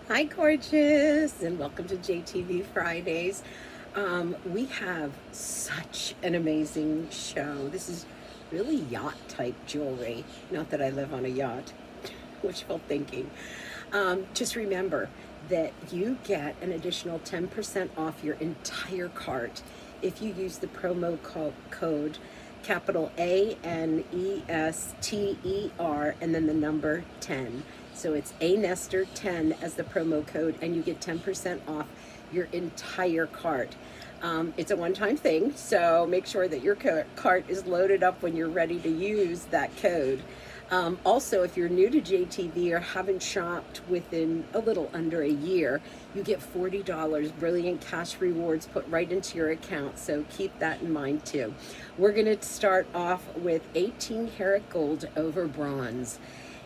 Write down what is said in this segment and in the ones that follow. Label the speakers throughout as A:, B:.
A: Hi, gorgeous, and welcome to JTV Fridays. We have such an amazing show. This is really yacht type jewelry. Not that I live on a yacht, wishful thinking. Just remember that you get an additional 10% off your entire cart if you use the promo code capital ANESTER and then the number 10. So it's ANESTER10 as the promo code, and you get 10% off your entire cart. It's a one-time thing, so make sure that your cart is loaded up when you're ready to use that code. Also, if you're new to JTV or haven't shopped within a little under a year, you get $40 brilliant cash rewards put right into your account. So keep that in mind too. We're going to start off with 18 karat gold over bronze.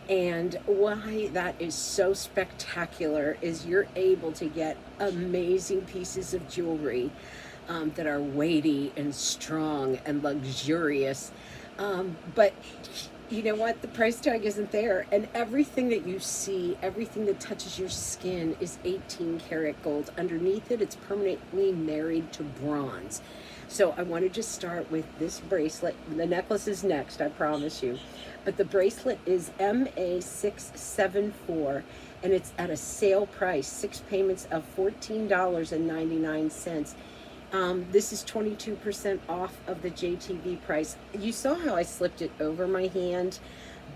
A: And why that is so spectacular is you're able to get amazing pieces of jewelry that are weighty and strong and luxurious. But you know what? The price tag isn't there. And everything that you see, everything that touches your skin is 18 karat gold. Underneath it, it's permanently married to bronze. So I wanted to start with this bracelet. The necklace is next, I promise you. But the bracelet is MA674, and it's at a sale price, 6 payments of $14.99. This is 22% off of the JTV price. You saw how I slipped it over my hand,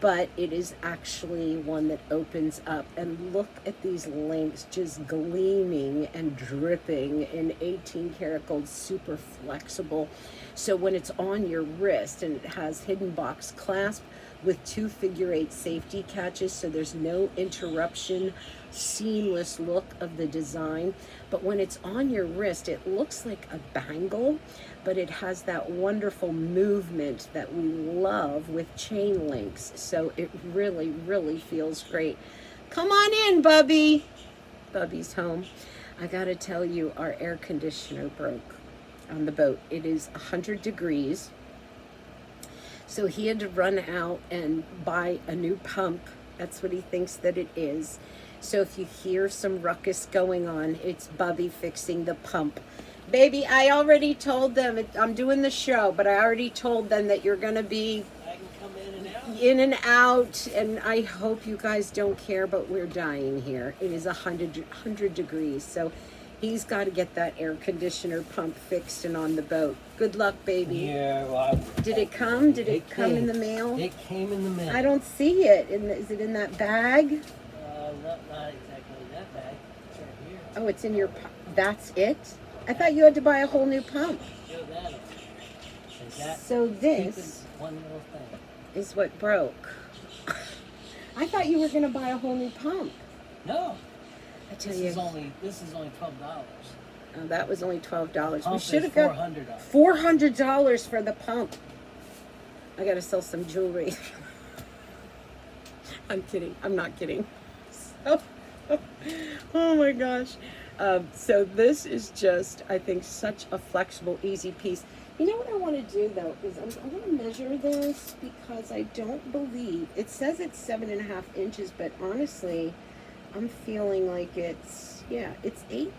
A: but it is actually one that opens up. And look at these links just gleaming and dripping in 18 karat gold, super flexible. So when it's on your wrist, and it has hidden box clasp with 2 figure-8 safety catches, so there's no interruption, seamless look of the design. But when it's on your wrist, it looks like a bangle, but it has that wonderful movement that we love with chain links. So it really, really feels great. Come on in, Bubby. Bubby's home. I gotta tell you, our air conditioner broke on the boat. It is 100 degrees. So he had to run out and buy a new pump. That's what he thinks that it is. So if you hear some ruckus going on, it's Bubby fixing the pump. Baby, I already told them, I'm doing the show, but I already told them that you're going to be
B: I can come
A: in and out, and I hope you guys don't care, but we're dying here. It is 100 degrees, so he's got to get that air conditioner pump fixed and on the boat. Good luck, baby.
B: Yeah, well,
A: Did it come? Did it come in the mail?
B: It came in the mail.
A: I don't see it. Is it in that bag?
B: Not exactly that bag. It's right here.
A: Oh, it's in your. That's it. I thought you had to buy a whole new pump.
B: Show that.
A: So this
B: one little thing
A: is what broke. I thought you were going to buy a whole new pump.
B: No.
A: I tell
B: This
A: you.
B: is only $12.
A: Oh, that was only $12. We
B: Pump
A: should
B: is
A: have got $400 for the pump. I got to sell some jewelry. I'm kidding. I'm not kidding. So, oh my gosh. So this is just, I think, such a flexible, easy piece. You know what I want to do though is I'm going to measure this because I don't believe it says it's 7.5 inches, but honestly, I'm feeling like it's 8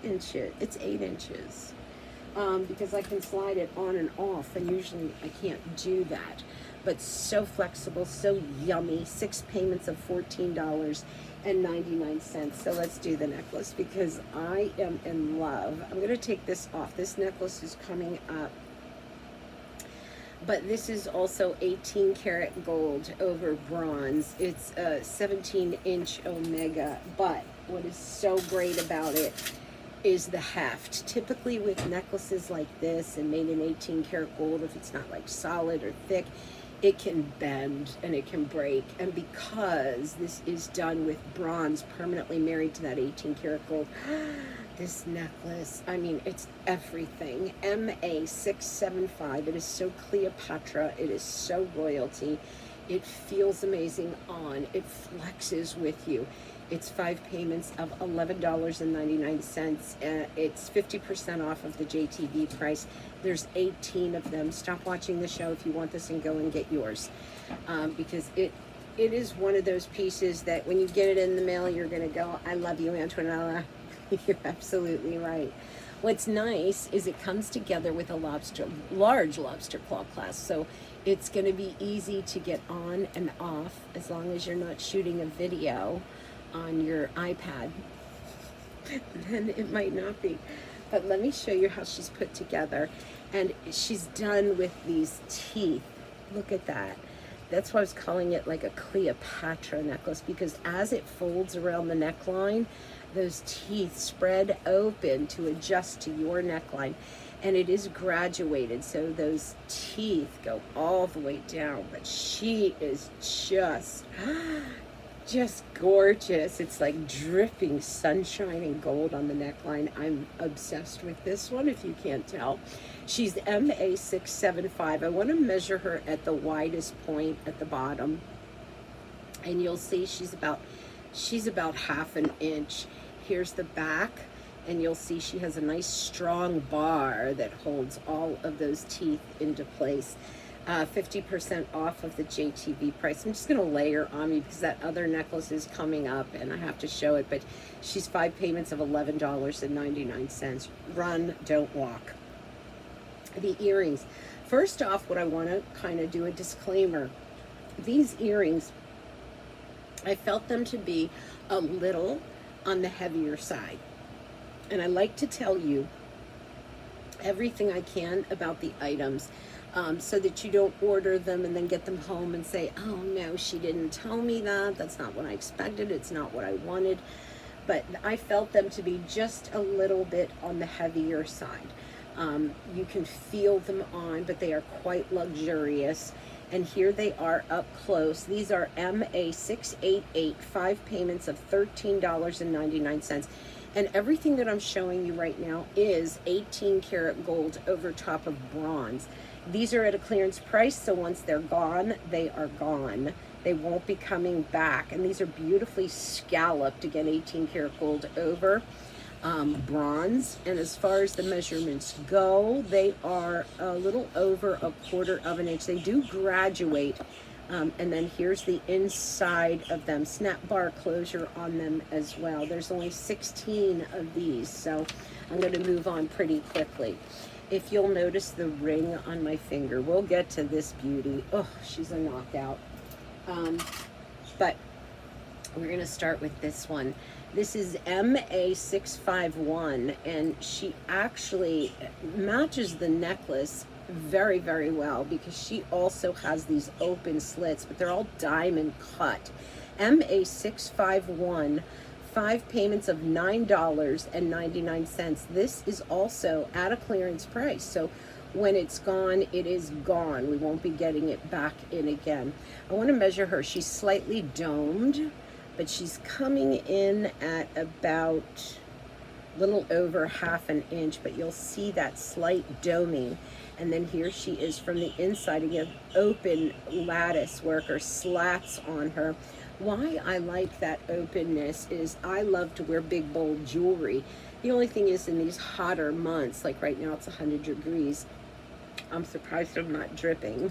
A: inches. It's 8 inches. Because I can slide it on and off, and usually I can't do that. But so flexible, so yummy. 6 payments of $14.99. So let's do the necklace because I am in love. I'm going to take this off. This necklace is coming up. But this is also 18 karat gold over bronze. It's a 17-inch omega. But what is so great about it is the heft. Typically with necklaces like this and made in 18 karat gold, if it's not like solid or thick, it can bend and it can break. And because this is done with bronze permanently married to that 18 karat gold, this necklace, I mean, it's everything. MA675. It is so Cleopatra. It is so royalty. It feels amazing on. It flexes with you. It's 5 payments of $11.99. It's 50% off of the JTV price. There's 18 of them. Stop watching the show if you want this and go and get yours. Because it is one of those pieces that when you get it in the mail, you're going to go, I love you, Antonella. You're absolutely right. What's nice is it comes together with a large lobster claw clasp. So it's going to be easy to get on and off as long as you're not shooting a video on your iPad. Then it might not be. But let me show you how she's put together. And she's done with these teeth. Look at that. That's why I was calling it like a Cleopatra necklace, because as it folds around the neckline, those teeth spread open to adjust to your neckline. And it is graduated, so those teeth go all the way down. But she is just gorgeous. It's like dripping sunshine and gold on the neckline. I'm obsessed with this one, if you can't tell. She's MA675. I want to measure her at the widest point at the bottom, and you'll see she's about half an inch. Here's the back, and you'll see she has a nice strong bar that holds all of those teeth into place. 50% off of the JTV price. I'm just going to lay her on me because that other necklace is coming up and I have to show it, but she's 5 payments of $11.99. Run, don't walk. The earrings. First off, what I want to kind of do a disclaimer. These earrings, I felt them to be a little on the heavier side. And I like to tell you everything I can about the items, so that you don't order them and then get them home and say, oh no, she didn't tell me that. That's not what I expected. It's not what I wanted. But I felt them to be just a little bit on the heavier side. You can feel them on, but they are quite luxurious. And here they are up close. These are MA688, 5 payments of $13.99. And everything that I'm showing you right now is 18 karat gold over top of bronze. These are at a clearance price, so once they're gone, they are gone. They won't be coming back. And these are beautifully scalloped, again, 18 karat gold over bronze. And as far as the measurements go, they are a little over 1/4 of an inch. They do graduate. And then here's the inside of them. Snap bar closure on them as well. There's only 16 of these, so I'm going to move on pretty quickly. If you'll notice the ring on my finger, we'll get to this beauty. Oh, she's a knockout. But we're going to start with this one. This is MA651, and she actually matches the necklace very, very well because she also has these open slits, but they're all diamond cut. MA651, 5 payments of $9.99. This is also at a clearance price, so when it's gone, it is gone. We won't be getting it back in again. I want to measure her. She's slightly domed, but she's coming in at about a little over half an inch, but you'll see that slight doming. And then here she is from the inside. Again, open lattice work or slats on her. Why I like that openness is I love to wear big, bold jewelry. The only thing is, in these hotter months, like right now it's 100 degrees, I'm surprised I'm not dripping.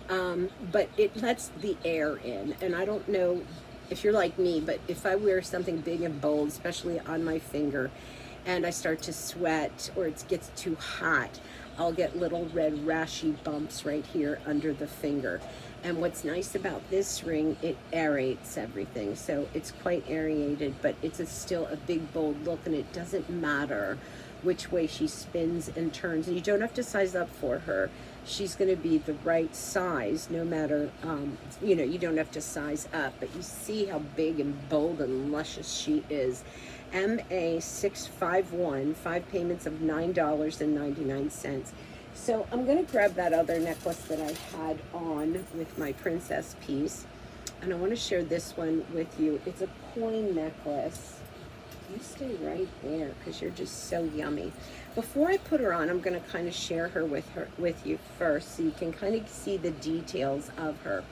A: But it lets the air in. And I don't know if you're like me, but if I wear something big and bold, especially on my finger, and I start to sweat or it gets too hot, I'll get little red rashy bumps right here under the finger. And what's nice about this ring, it aerates everything. So it's quite aerated, but it's still a big, bold look, and it doesn't matter which way she spins and turns. And you don't have to size up for her. She's going to be the right size no matter, you don't have to size up. But you see how big and bold and luscious she is. MA651, 5 payments of $9.99. So I'm going to grab that other necklace that I had on with my princess piece, and I want to share this one with you. It's a coin necklace. You stay right there because you're just so yummy. Before I put her on, I'm going to kind of share her with you first, so you can kind of see the details of her.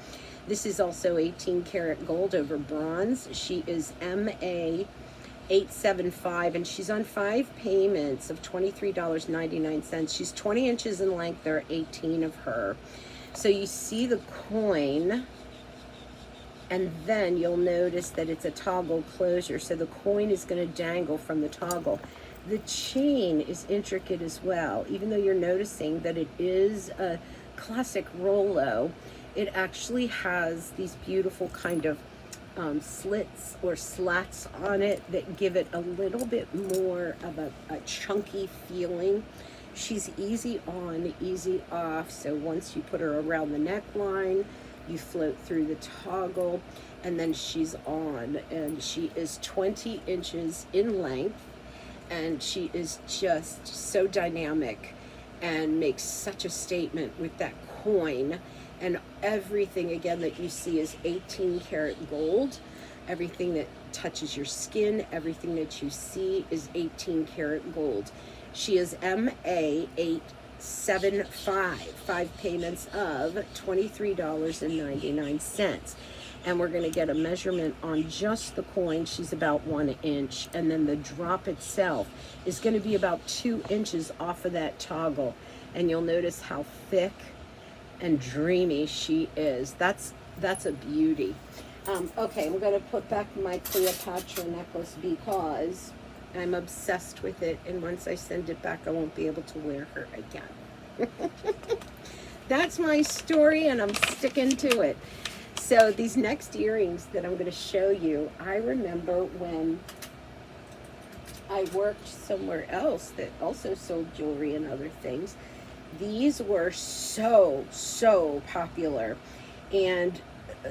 A: This is also 18 karat gold over bronze. She is MA875, and she's on 5 payments of $23.99. She's 20 inches in length. There are 18 of her. So you see the coin And then you'll notice that it's a toggle closure, so the coin is going to dangle from the toggle. The chain is intricate as well. Even though you're noticing that it is a classic Rollo, it actually has these beautiful kind of slits or slats on it that give it a little bit more of a chunky feeling. She's easy on, easy off, so once you put her around the neckline, you float through the toggle, and then she's on. And she is 20 inches in length, and she is just so dynamic and makes such a statement with that coin. And everything again that you see is 18 karat gold. Everything that touches your skin, everything that you see is 18 karat gold. She is MA875, 5 payments of $23.99. And we're going to get a measurement on just the coin. She's about 1 inch, and then the drop itself is going to be about 2 inches off of that toggle. And you'll notice how thick and dreamy she is. That's a beauty. Okay, I'm going to put back my Cleopatra necklace because I'm obsessed with it, and once I send it back, I won't be able to wear her again. That's my story, and I'm sticking to it. So these next earrings that I'm going to show you, I remember when I worked somewhere else that also sold jewelry and other things. These were so popular, and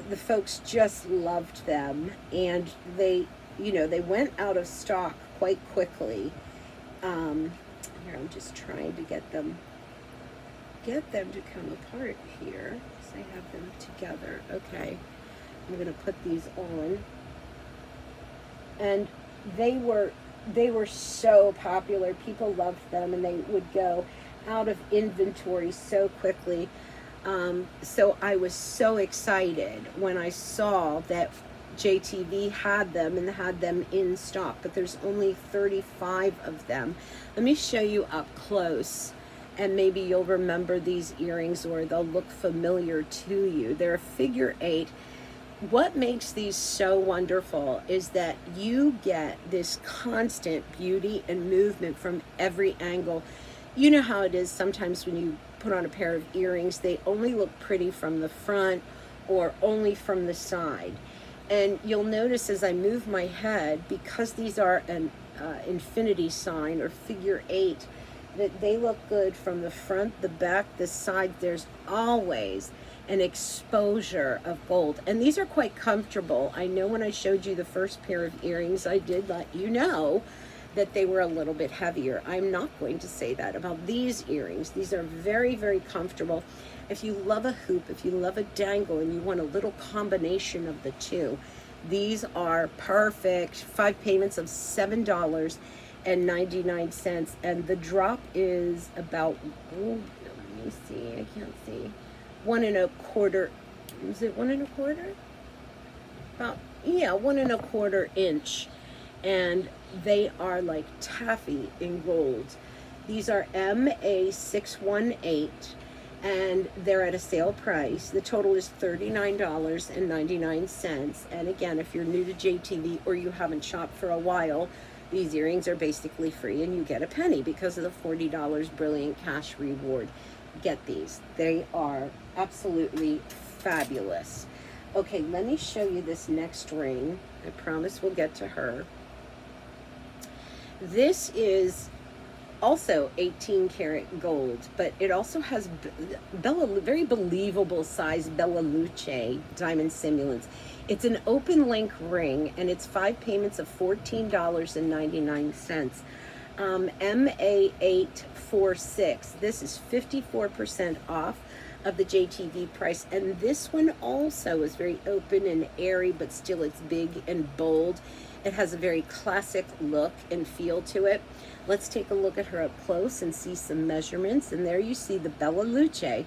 A: the folks just loved them, and they went out of stock quite quickly. Here, I'm just trying to get them to come apart here, so I have them together. Okay, I'm going to put these on, and they were so popular. People loved them, and they would go out of inventory so quickly. So I was so excited when I saw that JTV had them and had them in stock, but there's only 35 of them. Let me show you up close, and maybe you'll remember these earrings, or they'll look familiar to you. They're a figure 8. What makes these so wonderful is that you get this constant beauty and movement from every angle. You know how it is sometimes when you put on a pair of earrings, they only look pretty from the front or only from the side. And you'll notice as I move my head, because these are an infinity sign or figure 8, that they look good from the front, the back, the side. There's always an exposure of gold. And these are quite comfortable. I know when I showed you the first pair of earrings, I did let you know that they were a little bit heavier. I'm not going to say that about these earrings. These are very comfortable. If you love a hoop, if you love a dangle, and you want a little combination of the two, these are perfect. 5 payments of $7.99, and the drop is about, let me see, I can't see, 1 1/4, is it 1 1/4? About, yeah, 1 1/4 inch. And they are like taffy in gold. These are MA618, and they're at a sale price. The total is $39.99. And again, if you're new to JTV or you haven't shopped for a while, these earrings are basically free, and you get a penny because of the $40 brilliant cash reward. Get these. They are absolutely fabulous. Okay, let me show you this next ring. I promise we'll get to her. This is also 18 karat gold, but it also has very believable size Bella Luce diamond simulants. It's an open link ring, and it's 5 payments of $14.99. MA846. This is 54% off of the JTV price, and this one also is very open and airy, but still it's big and bold. It has a very classic look and feel to it. Let's take a look at her up close and see some measurements. And there you see the Bella Luce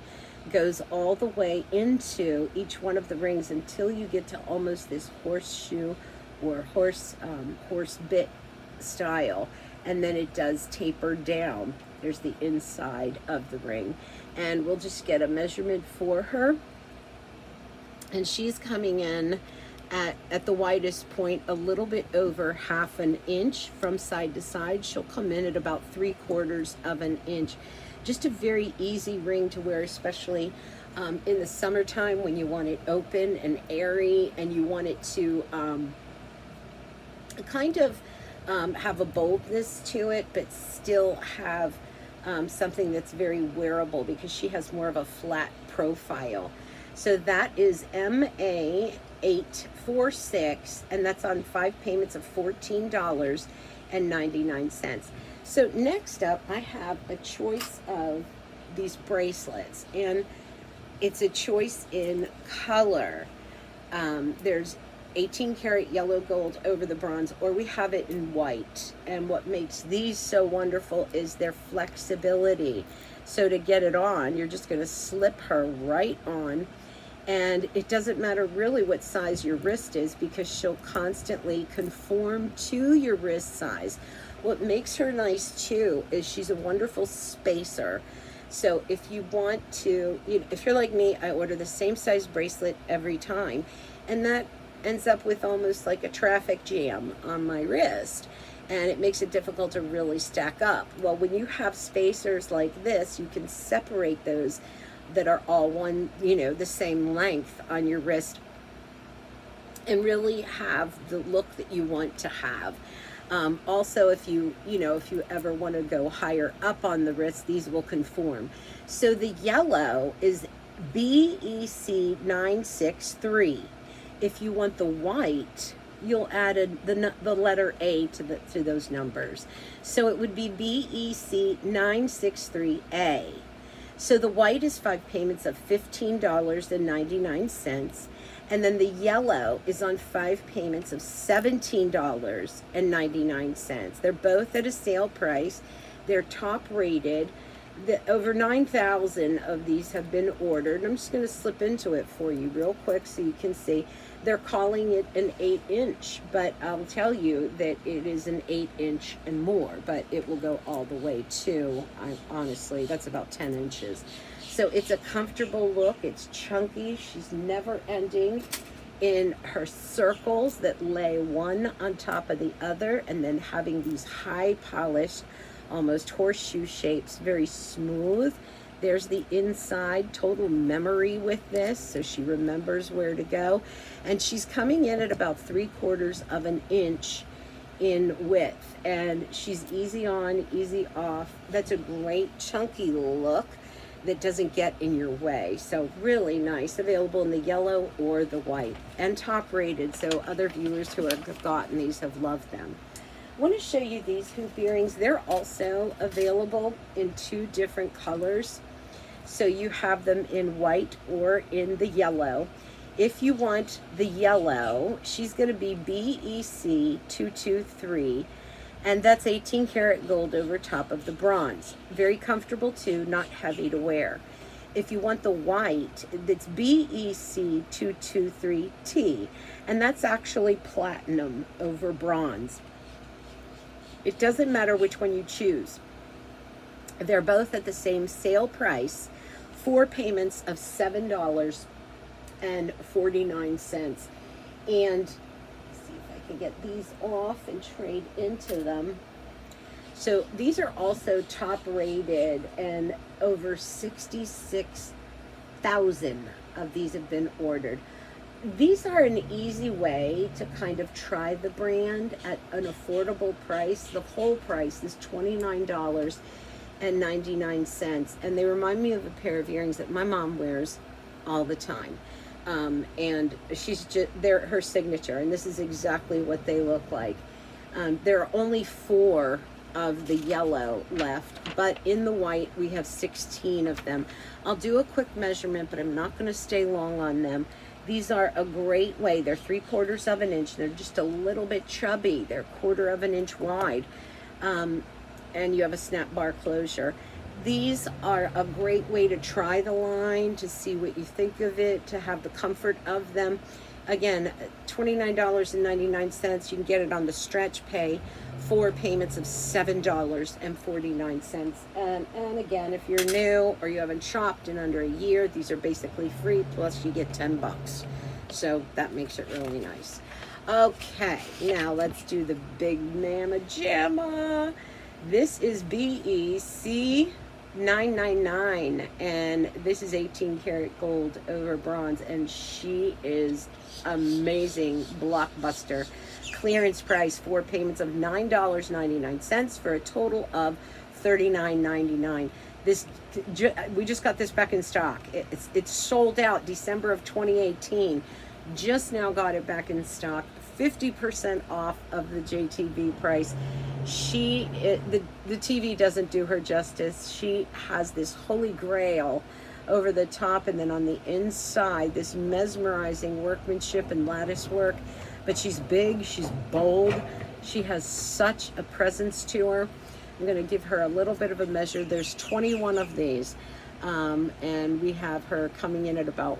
A: goes all the way into each one of the rings until you get to almost this horseshoe or horse bit style. And then it does taper down. There's the inside of the ring. And we'll just get a measurement for her. And she's coming in at the widest point a little bit over 1/2 inch from side to side. She'll come in at about 3/4 of an inch. Just a very easy ring to wear, especially in the summertime when you want it open and airy and you want it to kind of have a boldness to it, but still have something that's very wearable because she has more of a flat profile. So that is MA846, and that's on 5 payments of $14.99. So next up, I have a choice of these bracelets, and it's a choice in color. There's 18 karat yellow gold over the bronze, or we have it in white. And what makes these so wonderful is their flexibility. So to get it on, you're just going to slip her right on, and it doesn't matter really what size your wrist is because she'll constantly conform to your wrist size. What makes her nice too is she's a wonderful spacer. So if you want to, if you're like me, I order the same size bracelet every time, and that ends up with almost like a traffic jam on my wrist, and it makes it difficult to really stack up. Well, when you have spacers like this, you can separate those that are all one, the same length on your wrist, and really have the look that you want to have. Also, if you ever want to go higher up on the wrist, these will conform. So the yellow is BEC 963. If you want the white, you'll add the letter A to those numbers. So it would be BEC 963A. So the white is 5 payments of $15.99. And then the yellow is on 5 payments of $17.99. They're both at a sale price. They're top rated. Over 9,000 of these have been ordered. I'm just going to slip into it for you real quick so you can see. They're calling it an 8-inch, but I'll tell you that it is an 8-inch and more, but it will go all the way to, honestly, that's about 10 inches. So it's a comfortable look. It's chunky. She's never ending in her circles that lay one on top of the other, and then having these high polished, almost horseshoe shapes, very smooth. There's the inside, total memory with this, so she remembers where to go. And she's coming in at about 3/4 of an inch in width, and she's easy on, easy off. That's a great chunky look that doesn't get in your way. So really nice, available in the yellow or the white, and top rated, so other viewers who have gotten these have loved them. I want to show you these hoop earrings. They're also available in 2 different colors. So you have them in white or in the yellow. If you want the yellow, she's going to be BEC 223, and that's 18 karat gold over top of the bronze. Very comfortable too, not heavy to wear. If you want the white, that's BEC 223T, and that's actually platinum over bronze. It doesn't matter which one you choose. They're both at the same sale price, 4 payments of $7.49. And see if I can get these off and trade into them. So these are also top rated, and over 66,000 of these have been ordered. These are an easy way to kind of try the brand at an affordable price. The whole price is $29.99, and they remind me of a pair of earrings that my mom wears all the time. And they're her signature, and this is exactly what they look like. There are only 4 of the yellow left, but in the white we have 16 of them. I'll do a quick measurement, but I'm not going to stay long on them. These are a great way. They're 3/4 of an inch. They're just a little bit chubby. They're 1/4 of an inch wide, and you have a snap bar closure. These are a great way to try the line, to see what you think of it, to have the comfort of them. Again, $29.99. You can get it on the stretch pay, 4 payments of $7.49. And again, if you're new or you haven't shopped in under a year, these are basically free, plus you get $10. So that makes it really nice. Okay, now let's do the big mamma jamma. This is BEC 999, and this is 18 karat gold over bronze, and she is amazing. Blockbuster clearance price, 4 payments of $9.99 for a total of $39.99. This, we just got this back in stock. It's sold out December of 2018. Just now got it back in stock, 50% off of the JTV price. The TV doesn't do her justice. She has this holy grail over the top, and then on the inside, this mesmerizing workmanship and lattice work. But she's big, she's bold, she has such a presence to her. I'm going to give her a little bit of a measure. There's 21 of these, and we have her coming in at about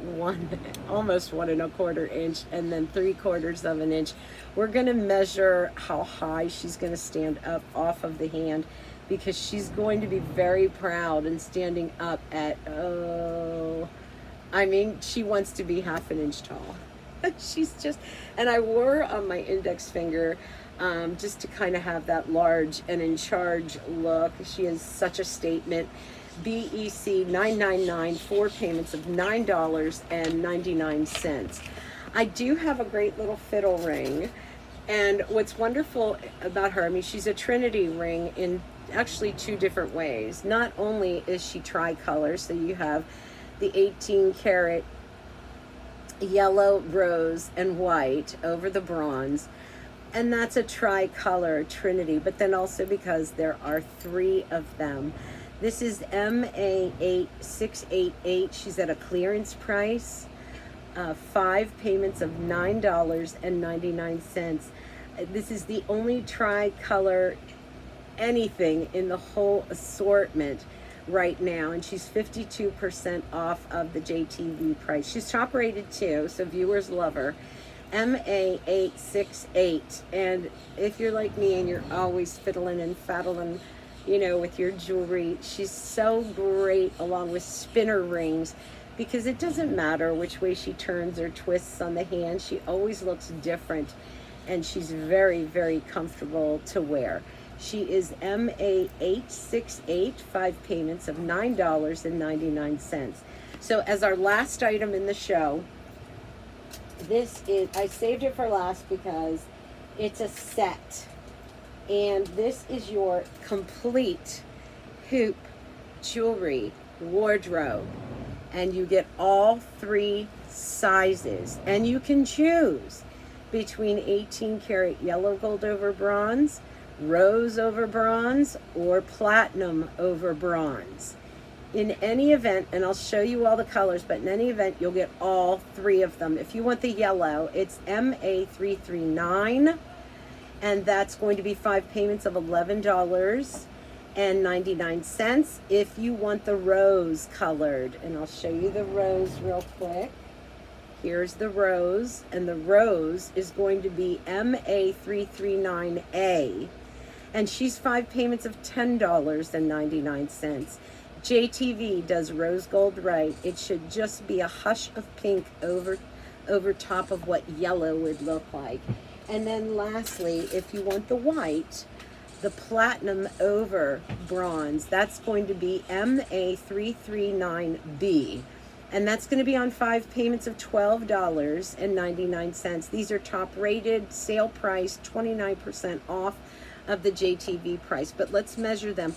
A: almost 1¼ inch, and then 3/4 of an inch. We're going to measure how high she's going to stand up off of the hand, because she's going to be very proud and standing up at, she wants to be 1/2 inch tall. She's just, and I wore her on my index finger, just to kind of have that large and in charge look. She is such a statement. BEC 999, 4 payments of $9.99. I do have a great little fiddle ring, and what's wonderful about her, she's a Trinity ring in actually 2 different ways. Not only is she tricolor, so you have the 18 karat yellow, rose, and white over the bronze, and that's a tricolor Trinity, but then also because there are 3 of them. This is MA8688. She's at a clearance price, 5 payments of $9.99. This is the only tricolor anything in the whole assortment right now, and she's 52% off of the JTV price. She's top rated too, so viewers love her. MA868. And if you're like me and you're always fiddling and faddling, with your jewelry, she's so great along with spinner rings, because it doesn't matter which way she turns or twists on the hand, she always looks different, and she's very, very comfortable to wear. She is MA868, 5 payments of $9.99. So as our last item in the show, I saved it for last because it's a set. And this is your complete hoop jewelry wardrobe. And you get all 3 sizes. And you can choose between 18 karat yellow gold over bronze, rose over bronze, or platinum over bronze. In any event, and I'll show you all the colors, but in any event, you'll get all 3 of them. If you want the yellow, it's MA339, and that's going to be 5 payments of $11.99. If you want the rose colored, and I'll show you the rose real quick. Here's the rose, and the rose is going to be MA339A, and she's 5 payments of $10.99. JTV does rose gold right. It should just be a hush of pink over top of what yellow would look like. And then lastly, if you want the white, the platinum over bronze, that's going to be MA339B. And that's going to be on 5 payments of $12.99. These are top rated, sale price, 29% off of the JTV price. But let's measure them.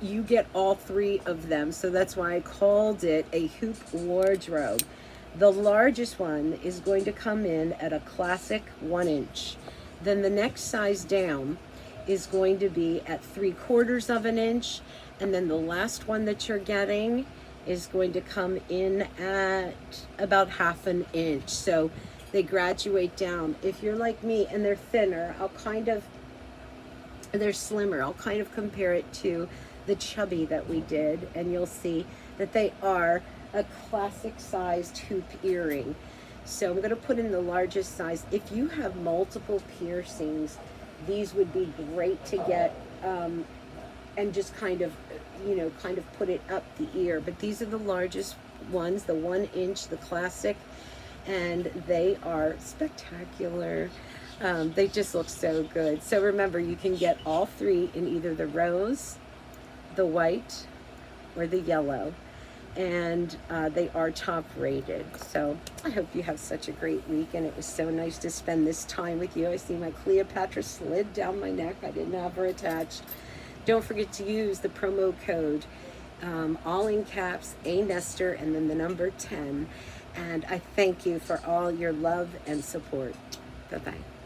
A: You get all 3 of them, so that's why I called it a hoop wardrobe. The largest one is going to come in at a classic 1 inch. Then the next size down is going to be at 3/4 of an inch, and then the last one that you're getting is going to come in at about 1/2 an inch. So they graduate down. If you're like me and they're thinner, they're slimmer, I'll kind of compare it to the chubby that we did, and you'll see that they are a classic sized hoop earring. So I'm going to put in the largest size. If you have multiple piercings, these would be great to get and just kind of put it up the ear. But these are the largest ones, the 1 inch, the classic. and they are spectacular. They just look so good. So remember, you can get all three in either the rose, the white, or the yellow, and they are top rated. So I hope you have such a great week, and it was so nice to spend this time with you. I see my Cleopatra slid down my neck. I didn't have her attached. Don't forget to use the promo code, all in caps, ANESTER, and then the number 10. And I thank you for all your love and support. Bye-bye.